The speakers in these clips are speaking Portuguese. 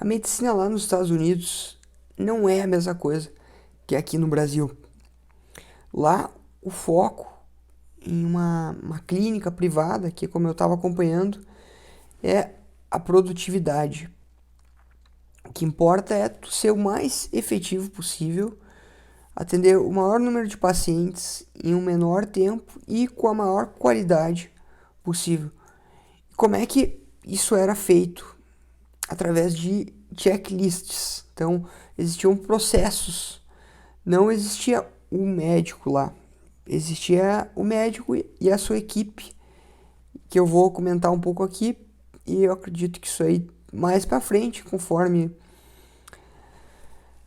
A medicina lá nos Estados Unidos não é a mesma coisa que aqui no Brasil. Lá, o foco em uma clínica privada, que como eu estava acompanhando, é a produtividade. O que importa é tu ser o mais efetivo possível, atender o maior número de pacientes em um menor tempo e com a maior qualidade possível. Como é que isso era feito? Através de checklists. Então, existiam processos. Não existia um médico lá. Existia o médico e a sua equipe, que eu vou comentar um pouco aqui. E eu acredito que isso aí, mais para frente, conforme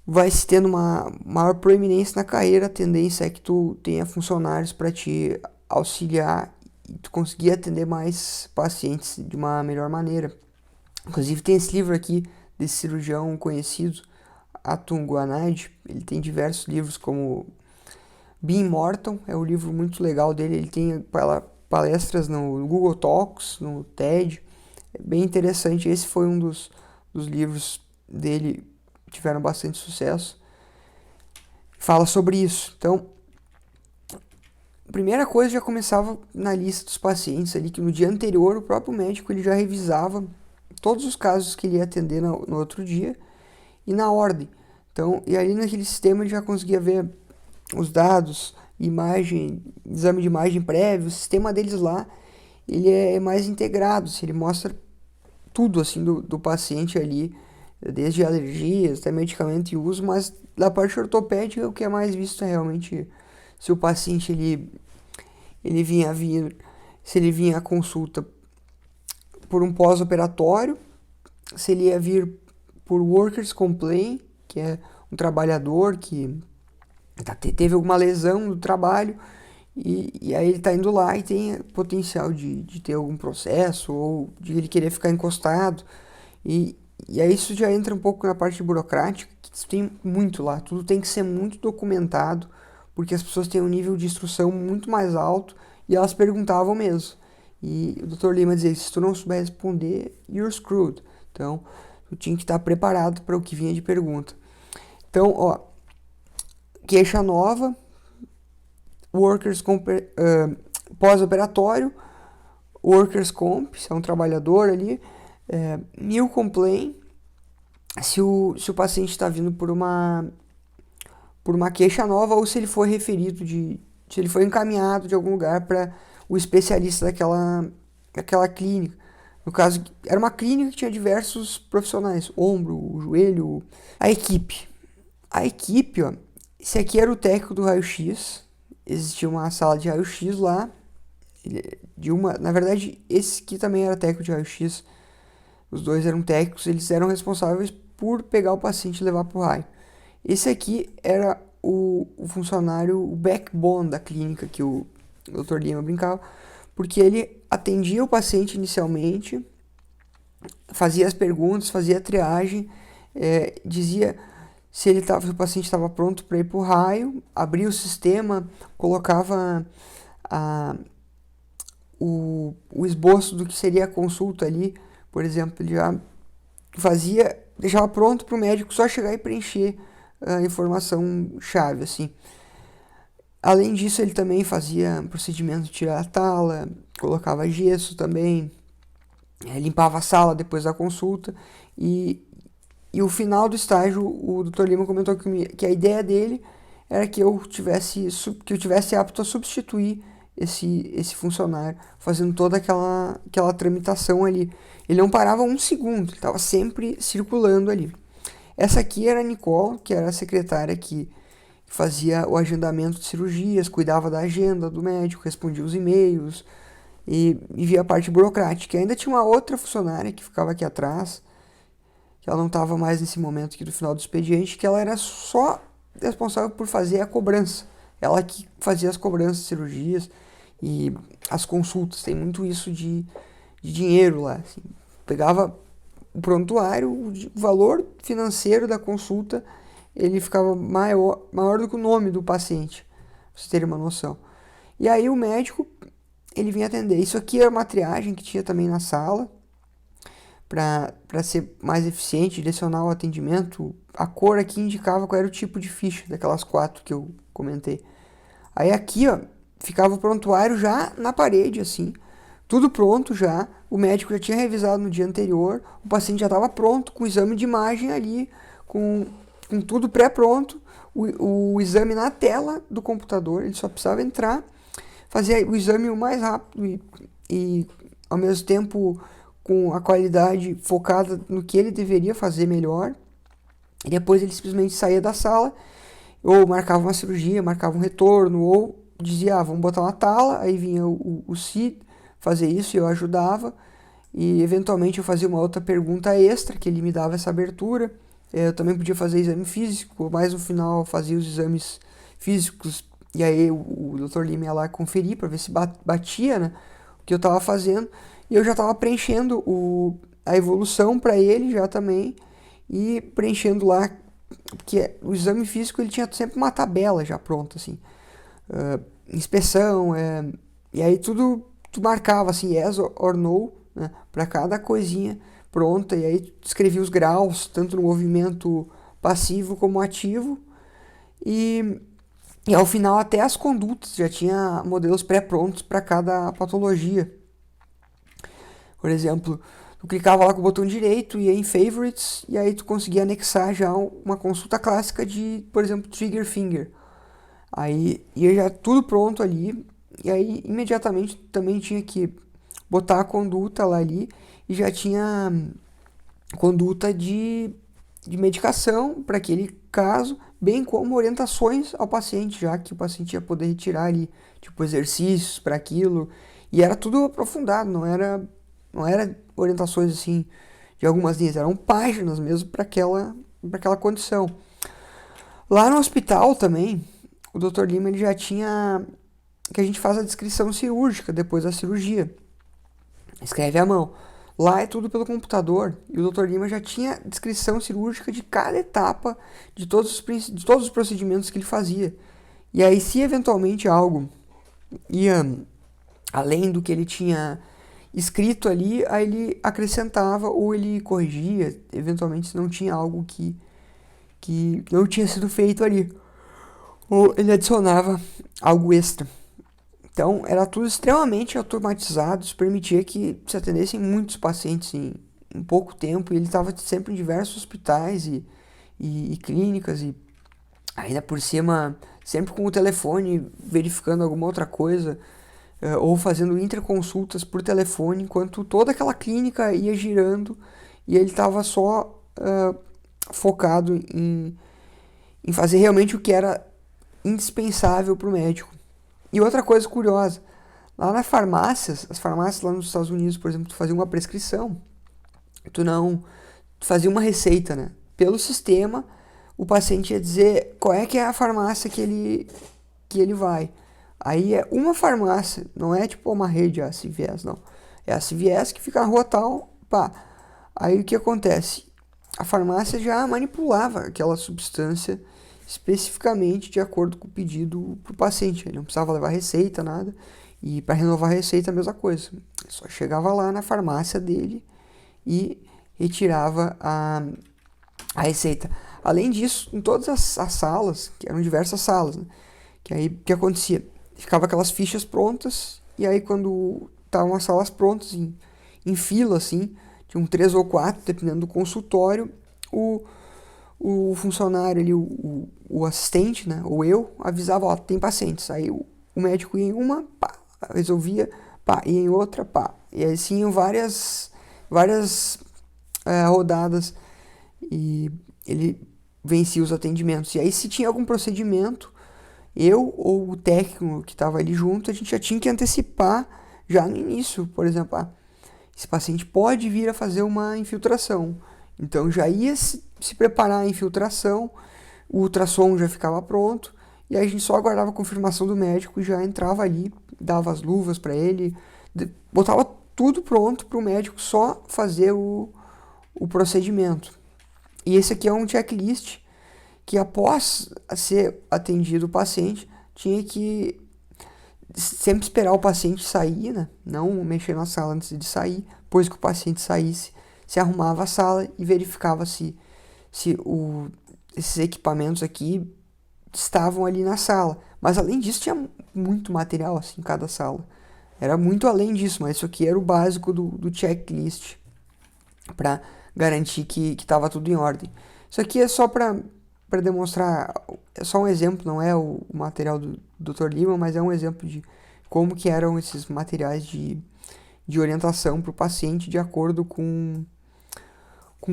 vai se tendo uma maior proeminência na carreira, a tendência é que tu tenha funcionários para te auxiliar e tu conseguir atender mais pacientes de uma melhor maneira. Inclusive tem esse livro aqui desse cirurgião conhecido, Atum Guanaid. Ele tem diversos livros como Being Morton, é um livro muito legal dele. Ele tem palestras no Google Talks, no TED. É bem interessante. Esse foi um dos livros dele que tiveram bastante sucesso. Fala sobre isso. Então, a primeira coisa já começava na lista dos pacientes ali, que no dia anterior o próprio médico ele já revisava todos os casos que ele ia atender no outro dia e na ordem. Então, e ali naquele sistema ele já conseguia ver os dados, imagem, exame de imagem prévio, o sistema deles lá, ele é mais integrado, ele mostra tudo assim do paciente ali, desde alergias até medicamento e uso, mas da parte ortopédica o que é mais visto é realmente se o paciente ele vinha vir, se ele vinha à consulta por um pós-operatório, se ele ia vir por workers complaint, que é um trabalhador que teve alguma lesão no trabalho e aí ele está indo lá e tem potencial de ter algum processo ou de ele querer ficar encostado. E, e aí isso já entra um pouco na parte burocrática, que tem muito lá, tudo tem que ser muito documentado, porque as pessoas têm um nível de instrução muito mais alto e elas perguntavam mesmo. E o Dr. Lima dizia, se tu não souber responder, you're screwed. Então, tu tinha que estar preparado para o que vinha de pergunta. Então, ó, queixa nova, workers comp, pós-operatório, workers comp, se é um trabalhador ali, new complaint, se o paciente está vindo por uma queixa nova ou se ele foi referido se ele foi encaminhado de algum lugar para o especialista daquela clínica. No caso, era uma clínica que tinha diversos profissionais, ombro, joelho, a equipe. A equipe, ó, esse aqui era o técnico do raio-x, existia uma sala de raio-x lá, na verdade, esse aqui também era técnico de raio-x, os dois eram técnicos, eles eram responsáveis por pegar o paciente e levar para o raio. Esse aqui era o funcionário, o backbone da clínica que o Dr. Lima brincava, porque ele atendia o paciente inicialmente, fazia as perguntas, fazia a triagem, dizia se o paciente estava pronto para ir para o raio, abria o sistema, colocava a, o esboço do que seria a consulta ali, por exemplo, ele já deixava pronto para o médico só chegar e preencher a informação chave, assim. Além disso, ele também fazia procedimento de tirar a tala, colocava gesso também, limpava a sala depois da consulta e o final do estágio, o Dr. Lima comentou que a ideia dele era que eu tivesse apto a substituir esse funcionário, fazendo toda aquela tramitação ali. Ele não parava um segundo, ele estava sempre circulando ali. Essa aqui era a Nicole, que era a secretária que fazia o agendamento de cirurgias, cuidava da agenda do médico, respondia os e-mails e via a parte burocrática. E ainda tinha uma outra funcionária que ficava aqui atrás, que ela não estava mais nesse momento aqui do final do expediente, que ela era só responsável por fazer a cobrança. Ela que fazia as cobranças de cirurgias e as consultas. Tem muito isso de dinheiro lá. Assim. Pegava o prontuário, o valor financeiro da consulta, ele ficava maior do que o nome do paciente, pra vocês terem uma noção. E aí o médico, ele vinha atender. Isso aqui era uma triagem que tinha também na sala, para ser mais eficiente, direcionar o atendimento, a cor aqui indicava qual era o tipo de ficha, daquelas 4 que eu comentei. Aí aqui, ó, ficava o prontuário já na parede, assim, tudo pronto já, o médico já tinha revisado no dia anterior, o paciente já estava pronto, com o exame de imagem ali, com, com tudo pré-pronto, o exame na tela do computador, ele só precisava entrar, fazer o exame o mais rápido e ao mesmo tempo com a qualidade focada no que ele deveria fazer melhor, e depois ele simplesmente saía da sala, ou marcava uma cirurgia, marcava um retorno, ou dizia, vamos botar uma tala, aí vinha o CID fazer isso e eu ajudava, e eventualmente eu fazia uma outra pergunta extra, que ele me dava essa abertura. Eu também podia fazer exame físico, mas no final eu fazia os exames físicos, e aí o Dr. Lima ia lá conferir para ver se batia, né, o que eu estava fazendo, e eu já estava preenchendo a evolução para ele já também, e preenchendo lá, porque o exame físico ele tinha sempre uma tabela já pronta, assim, inspeção, e aí tu marcava assim, yes or no, né, para cada coisinha pronta, e aí escrevia os graus, tanto no movimento passivo como ativo, e, e ao final até as condutas, já tinha modelos pré-prontos para cada patologia. Por exemplo, tu clicava lá com o botão direito, ia em Favorites, e aí tu conseguia anexar já uma consulta clássica de, por exemplo, Trigger Finger. Aí ia já tudo pronto ali, e aí imediatamente também tinha que botar a conduta lá ali, e já tinha conduta de medicação para aquele caso, bem como orientações ao paciente, já que o paciente ia poder retirar ali, tipo, exercícios para aquilo, e era tudo aprofundado, não era orientações assim de algumas linhas, eram páginas mesmo para aquela condição. Lá no hospital também, o Dr. Lima ele já tinha que a gente faz a descrição cirúrgica depois da cirurgia. Escreve à mão. Lá é tudo pelo computador e o Dr. Lima já tinha descrição cirúrgica de cada etapa de todos os procedimentos que ele fazia. E aí, se eventualmente algo ia além do que ele tinha escrito ali, aí ele acrescentava ou ele corrigia, eventualmente se não tinha algo que não tinha sido feito ali, ou ele adicionava algo extra. Então, era tudo extremamente automatizado, isso permitia que se atendessem muitos pacientes em pouco tempo, e ele estava sempre em diversos hospitais e clínicas, e ainda por cima, sempre com o telefone, verificando alguma outra coisa, ou fazendo interconsultas por telefone, enquanto toda aquela clínica ia girando, e ele estava só focado em fazer realmente o que era indispensável para o médico. E outra coisa curiosa, lá nas farmácias, as farmácias lá nos Estados Unidos, por exemplo, tu fazia uma prescrição, tu fazia uma receita, né? Pelo sistema, o paciente ia dizer qual é que é a farmácia que ele vai. Aí é uma farmácia, não é tipo uma rede, a CVS, não. É a CVS que fica na rua tal, pá. Aí o que acontece? A farmácia já manipulava aquela substância especificamente de acordo com o pedido para o paciente. Ele não precisava levar receita, nada. E para renovar a receita, a mesma coisa. Ele só chegava lá na farmácia dele e retirava a receita. Além disso, em todas as salas, que eram diversas salas, né? Que aí o que acontecia? Ficava aquelas fichas prontas, e aí quando estavam as salas prontas, em fila, assim, tinham 3 ou 4, dependendo do consultório, o funcionário ali, o assistente, né, ou eu, avisava, ó, tem pacientes. Aí o médico ia em uma, pá, resolvia, pá, ia em outra, pá. E assim iam várias rodadas, e ele vencia os atendimentos. E aí se tinha algum procedimento, eu ou o técnico que estava ali junto, a gente já tinha que antecipar já no início. Por exemplo, esse paciente pode vir a fazer uma infiltração. Então já ia se preparar a infiltração, o ultrassom já ficava pronto, e aí a gente só aguardava a confirmação do médico e já entrava ali, dava as luvas para ele, botava tudo pronto para o médico só fazer o procedimento. E esse aqui é um checklist que após ser atendido o paciente, tinha que sempre esperar o paciente sair, né? Não mexer na sala antes de sair, pois que o paciente saísse, se arrumava a sala e verificava se esses equipamentos aqui estavam ali na sala. Mas além disso, tinha muito material assim, em cada sala. Era muito além disso, mas isso aqui era o básico do checklist para garantir que estava tudo em ordem. Isso aqui é só para demonstrar, é só um exemplo, não é o material do Dr. Lima, mas é um exemplo de como que eram esses materiais de orientação para o paciente de acordo com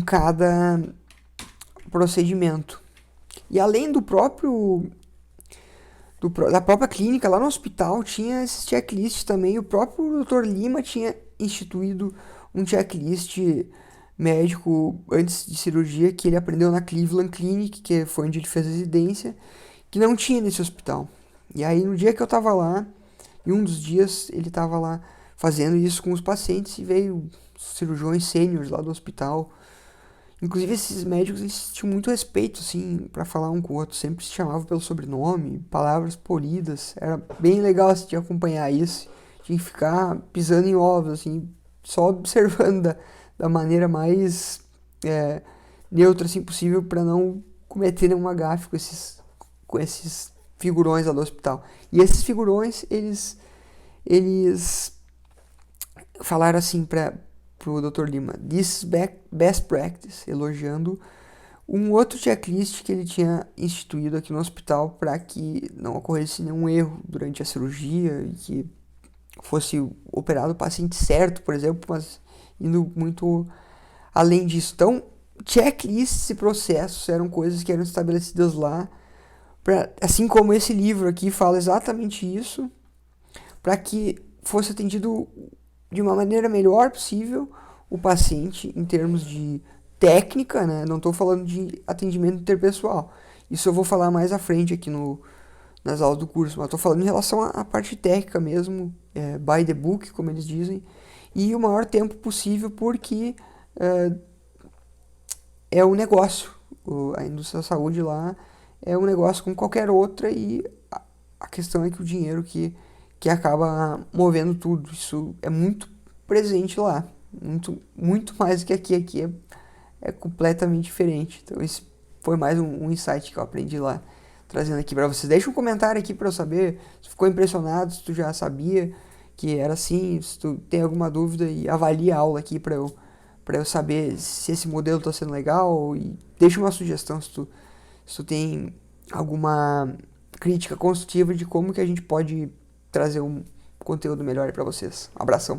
cada procedimento. E além da própria clínica, lá no hospital tinha esses checklists também. O próprio Dr. Lima tinha instituído um checklist médico antes de cirurgia que ele aprendeu na Cleveland Clinic, que foi onde ele fez residência, que não tinha nesse hospital. E aí no dia que eu tava lá, em um dos dias ele tava lá fazendo isso com os pacientes e veio cirurgiões sêniores lá do hospital. Inclusive esses médicos eles tinham muito respeito assim para falar um com o outro, sempre se chamavam pelo sobrenome, palavras polidas. Era bem legal assim, de acompanhar isso. Tinha que ficar pisando em ovos assim, só observando da maneira mais é, neutra assim possível para não cometer nenhuma gafe com esses figurões lá do hospital. E esses figurões eles falaram assim para pro Dr. Lima, this is best practice, elogiando um outro checklist que ele tinha instituído aqui no hospital para que não ocorresse nenhum erro durante a cirurgia e que fosse operado o paciente certo, por exemplo, mas indo muito além disso. Então, checklists e processos eram coisas que eram estabelecidas lá, assim como esse livro aqui fala exatamente isso, para que fosse atendido de uma maneira melhor possível o paciente em termos de técnica, né? Não estou falando de atendimento interpessoal. Isso eu vou falar mais à frente aqui nas aulas do curso, mas estou falando em relação à parte técnica mesmo, by the book, como eles dizem, e o maior tempo possível, porque é um negócio. A indústria da saúde lá é um negócio como qualquer outra e a questão é que o dinheiro que acaba movendo tudo. Isso é muito presente lá. Muito, muito mais do que aqui. Aqui é completamente diferente. Então, esse foi mais um insight que eu aprendi lá, trazendo aqui para vocês. Deixa um comentário aqui para eu saber se ficou impressionado, se tu já sabia que era assim, se tu tem alguma dúvida e avalie a aula aqui para eu saber se esse modelo está sendo legal e deixa uma sugestão se tu tem alguma crítica construtiva de como que a gente pode trazer um conteúdo melhor para vocês. Um abração.